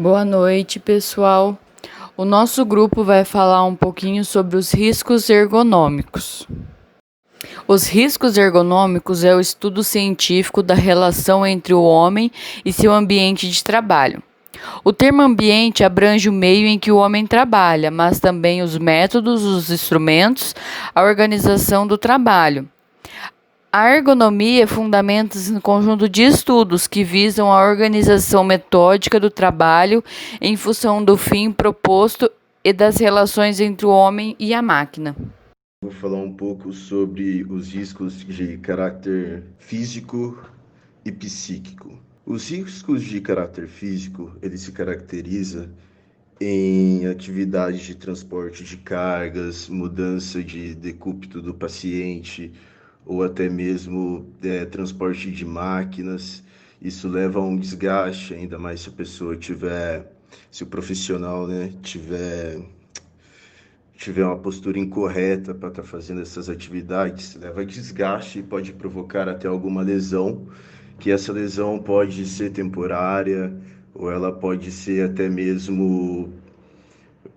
Boa noite, pessoal. O nosso grupo vai falar um pouquinho sobre os riscos ergonômicos. Os riscos ergonômicos é o estudo científico da relação entre o homem e seu ambiente de trabalho. O termo ambiente abrange o meio em que o homem trabalha, mas também os métodos, os instrumentos, a organização do trabalho. A ergonomia fundamenta-se no conjunto de estudos que visam a organização metódica do trabalho em função do fim proposto e das relações entre o homem e a máquina. Vou falar um pouco sobre os riscos de caráter físico e psíquico. Os riscos de caráter físico, ele se caracteriza em atividades de transporte de cargas, mudança de decúbito do paciente, ou até mesmo transporte de máquinas. Isso leva a um desgaste, ainda mais se a pessoa se o profissional, tiver uma postura incorreta para estar fazendo essas atividades, leva a desgaste e pode provocar até alguma lesão, que essa lesão pode ser temporária ou ela pode ser até mesmo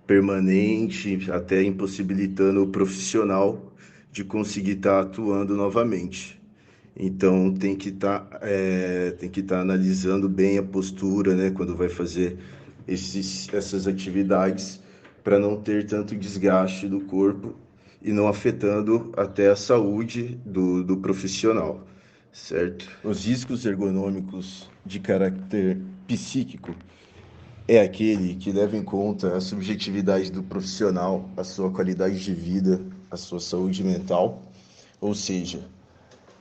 permanente, até impossibilitando o profissional de conseguir estar atuando novamente. Então tem que estar analisando bem a postura, né, quando vai fazer essas atividades, para não ter tanto desgaste do corpo e não afetando até a saúde do profissional, certo? Os riscos ergonômicos de caráter psíquico é aquele que leva em conta a subjetividade do profissional, a sua qualidade de vida, a sua saúde mental, ou seja,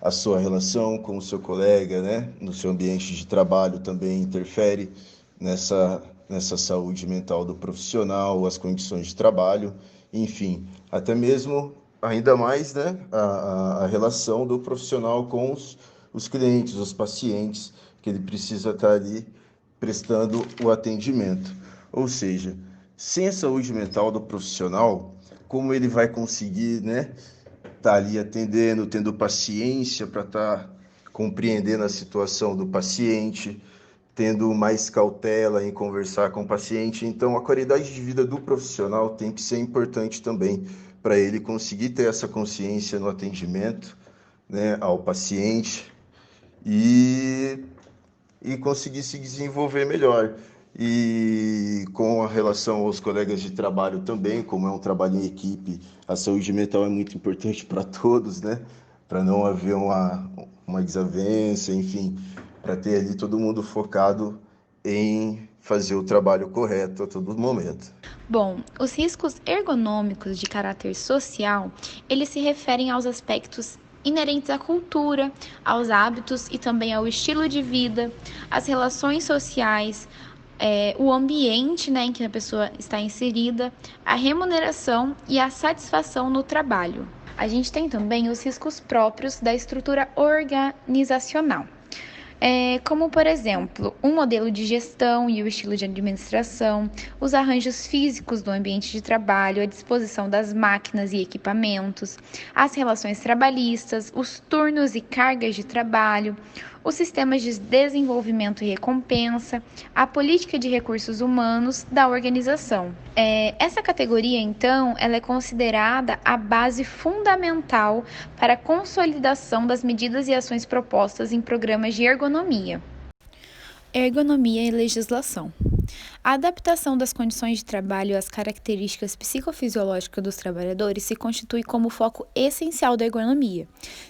a sua relação com o seu colega, né, no seu ambiente de trabalho também interfere nessa saúde mental do profissional, as condições de trabalho, enfim, até mesmo, ainda mais, né, a relação do profissional com os clientes, os pacientes, que ele precisa estar ali prestando o atendimento. Ou seja, sem a saúde mental do profissional, como ele vai conseguir, né, estar ali atendendo, tendo paciência para estar compreendendo a situação do paciente, tendo mais cautela em conversar com o paciente. Então, a qualidade de vida do profissional tem que ser importante também para ele conseguir ter essa consciência no atendimento, né, ao paciente e, e conseguir se desenvolver melhor. E com a relação aos colegas de trabalho também, como é um trabalho em equipe, a saúde mental é muito importante para todos, né? Para não haver uma desavença, enfim, para ter ali todo mundo focado em fazer o trabalho correto a todo momento. Bom, os riscos ergonômicos de caráter social, eles se referem aos aspectos inerentes à cultura, aos hábitos e também ao estilo de vida, às relações sociais, o ambiente, né, em que a pessoa está inserida, a remuneração e a satisfação no trabalho. A gente tem também os riscos próprios da estrutura organizacional. Como, por exemplo, um modelo de gestão e o estilo de administração, os arranjos físicos do ambiente de trabalho, a disposição das máquinas e equipamentos, as relações trabalhistas, os turnos e cargas de trabalho, os sistemas de desenvolvimento e recompensa, a política de recursos humanos da organização. Essa categoria, então, ela é considerada a base fundamental para a consolidação das medidas e ações propostas em programas de ergonomia. Ergonomia e legislação. A adaptação das condições de trabalho às características psicofisiológicas dos trabalhadores se constitui como foco essencial da ergonomia.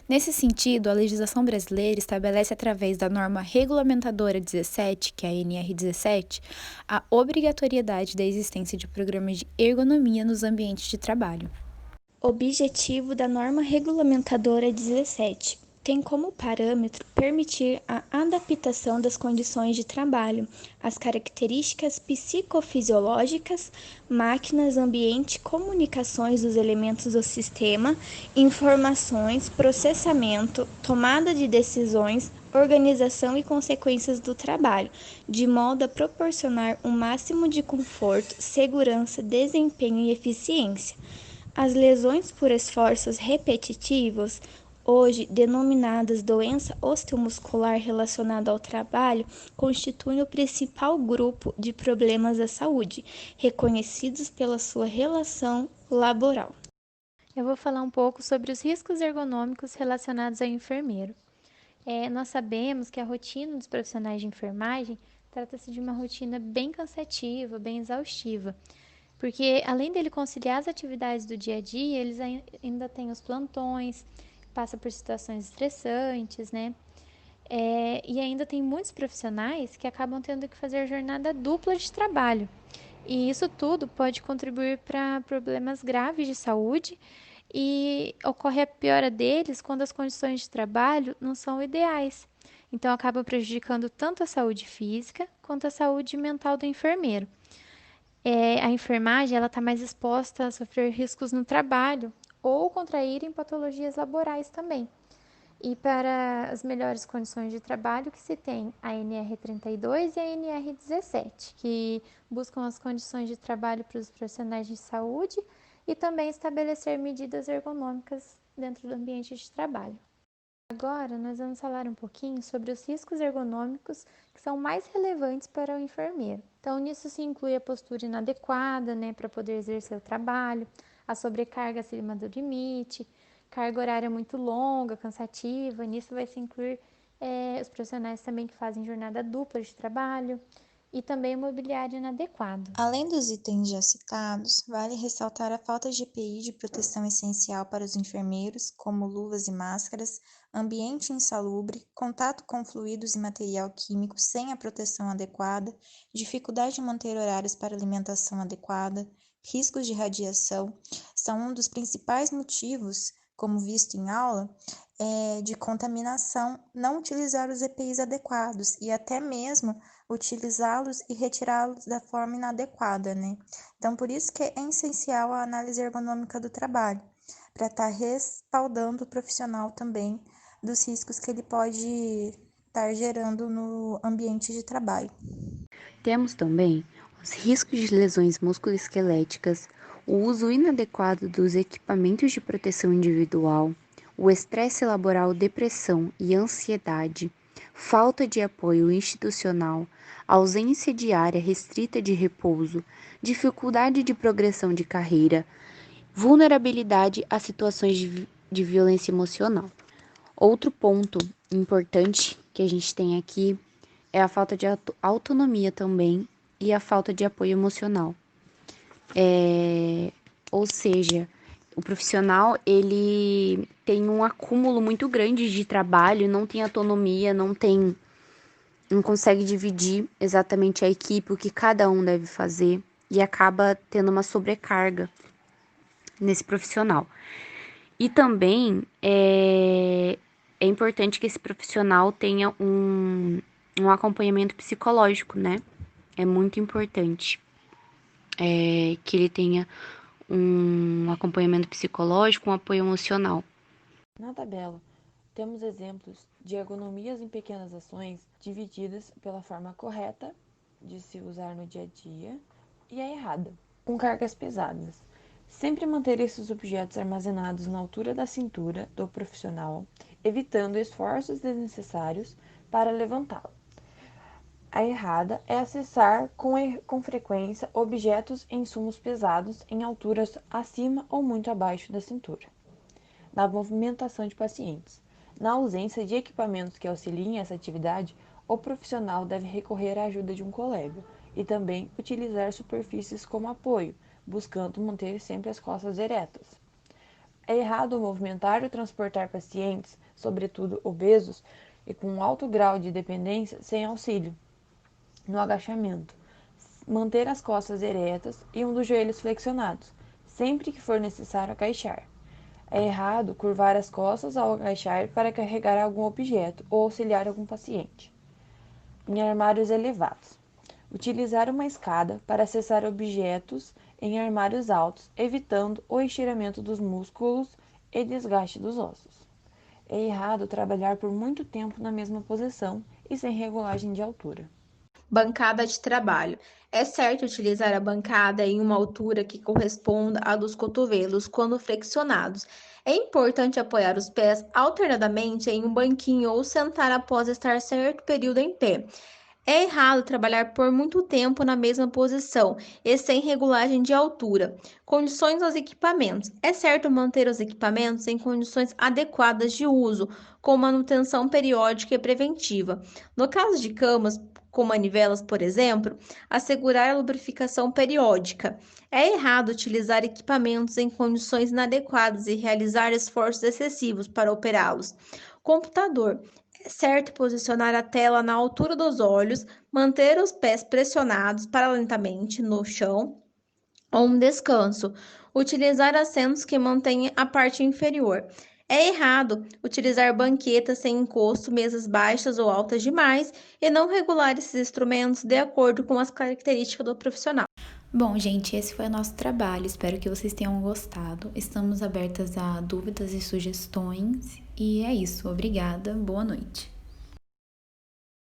Nesse sentido, a legislação brasileira estabelece, através da norma regulamentadora 17, que é a NR17, a obrigatoriedade da existência de programas de ergonomia nos ambientes de trabalho. Objetivo da norma regulamentadora 17 tem como parâmetro permitir a adaptação das condições de trabalho às características psicofisiológicas, máquinas, ambiente, comunicações dos elementos do sistema, informações, processamento, tomada de decisões, organização e consequências do trabalho, de modo a proporcionar um máximo de conforto, segurança, desempenho e eficiência. As lesões por esforços repetitivos, hoje denominadas doença osteomuscular relacionada ao trabalho, constituem o principal grupo de problemas da saúde, reconhecidos pela sua relação laboral. Eu vou falar um pouco sobre os riscos ergonômicos relacionados ao enfermeiro. Nós sabemos que a rotina dos profissionais de enfermagem trata-se de uma rotina bem cansativa, bem exaustiva, porque além dele conciliar as atividades do dia a dia, eles ainda têm os plantões, passa por situações estressantes, né? E ainda tem muitos profissionais que acabam tendo que fazer jornada dupla de trabalho. E isso tudo pode contribuir para problemas graves de saúde e ocorre a piora deles quando as condições de trabalho não são ideais. Então, acaba prejudicando tanto a saúde física quanto a saúde mental do enfermeiro. A enfermagem está mais exposta a sofrer riscos no trabalho ou contraírem patologias laborais também. E para as melhores condições de trabalho que se tem a NR32 e a NR17, que buscam as condições de trabalho para os profissionais de saúde e também estabelecer medidas ergonômicas dentro do ambiente de trabalho. Agora, nós vamos falar um pouquinho sobre os riscos ergonômicos que são mais relevantes para o enfermeiro. Então, nisso se inclui a postura inadequada, para poder exercer o trabalho, a sobrecarga acima do limite, carga horária muito longa, cansativa. Nisso vai se incluir os profissionais também que fazem jornada dupla de trabalho e também o mobiliário inadequado. Além dos itens já citados, vale ressaltar a falta de EPI de proteção essencial para os enfermeiros, como luvas e máscaras, ambiente insalubre, contato com fluidos e material químico sem a proteção adequada, dificuldade de manter horários para alimentação adequada, riscos de radiação, são um dos principais motivos, como visto em aula, de contaminação, não utilizar os EPIs adequados e até mesmo utilizá-los e retirá-los da forma inadequada, Então, por isso que é essencial a análise ergonômica do trabalho, para estar respaldando o profissional também dos riscos que ele pode estar gerando no ambiente de trabalho. Temos também os riscos de lesões musculoesqueléticas, o uso inadequado dos equipamentos de proteção individual, o estresse laboral, depressão e ansiedade, falta de apoio institucional, ausência de área restrita de repouso, dificuldade de progressão de carreira, vulnerabilidade a situações de violência emocional. Outro ponto importante que a gente tem aqui é a falta de autonomia também e a falta de apoio emocional. Ou seja, o profissional ele tem um acúmulo muito grande de trabalho, não tem autonomia, não consegue dividir exatamente a equipe, o que cada um deve fazer, e acaba tendo uma sobrecarga nesse profissional. E também é importante que esse profissional tenha um acompanhamento psicológico, É muito importante que ele tenha um acompanhamento psicológico, um apoio emocional. Na tabela, temos exemplos de ergonomias em pequenas ações divididas pela forma correta de se usar no dia a dia e a errada, com cargas pesadas. Sempre manter esses objetos armazenados na altura da cintura do profissional, evitando esforços desnecessários para levantá-lo. A errada é acessar com frequência objetos e insumos pesados em alturas acima ou muito abaixo da cintura. Na movimentação de pacientes. Na ausência de equipamentos que auxiliem essa atividade, o profissional deve recorrer à ajuda de um colega e também utilizar superfícies como apoio, buscando manter sempre as costas eretas. É errado movimentar ou transportar pacientes, sobretudo obesos e com alto grau de dependência, sem auxílio. No agachamento, manter as costas eretas e um dos joelhos flexionados, sempre que for necessário agachar. É errado curvar as costas ao agachar para carregar algum objeto ou auxiliar algum paciente. Em armários elevados, utilizar uma escada para acessar objetos em armários altos, evitando o estiramento dos músculos e desgaste dos ossos. É errado trabalhar por muito tempo na mesma posição e sem regulagem de altura. Bancada de trabalho. É certo utilizar a bancada em uma altura que corresponda à dos cotovelos quando flexionados. É importante apoiar os pés alternadamente em um banquinho ou sentar após estar certo período em pé. É errado trabalhar por muito tempo na mesma posição e sem regulagem de altura. Condições aos equipamentos. É certo manter os equipamentos em condições adequadas de uso, com manutenção periódica e preventiva. No caso de camas, com manivelas, por exemplo, assegurar a lubrificação periódica. É errado utilizar equipamentos em condições inadequadas e realizar esforços excessivos para operá-los. Computador. É certo posicionar a tela na altura dos olhos, manter os pés pressionados paralelamente no chão ou um descanso. Utilizar assentos que mantenham a parte inferior. É errado utilizar banquetas sem encosto, mesas baixas ou altas demais e não regular esses instrumentos de acordo com as características do profissional. Bom, gente, esse foi o nosso trabalho. Espero que vocês tenham gostado. Estamos abertas a dúvidas e sugestões. E é isso. Obrigada. Boa noite.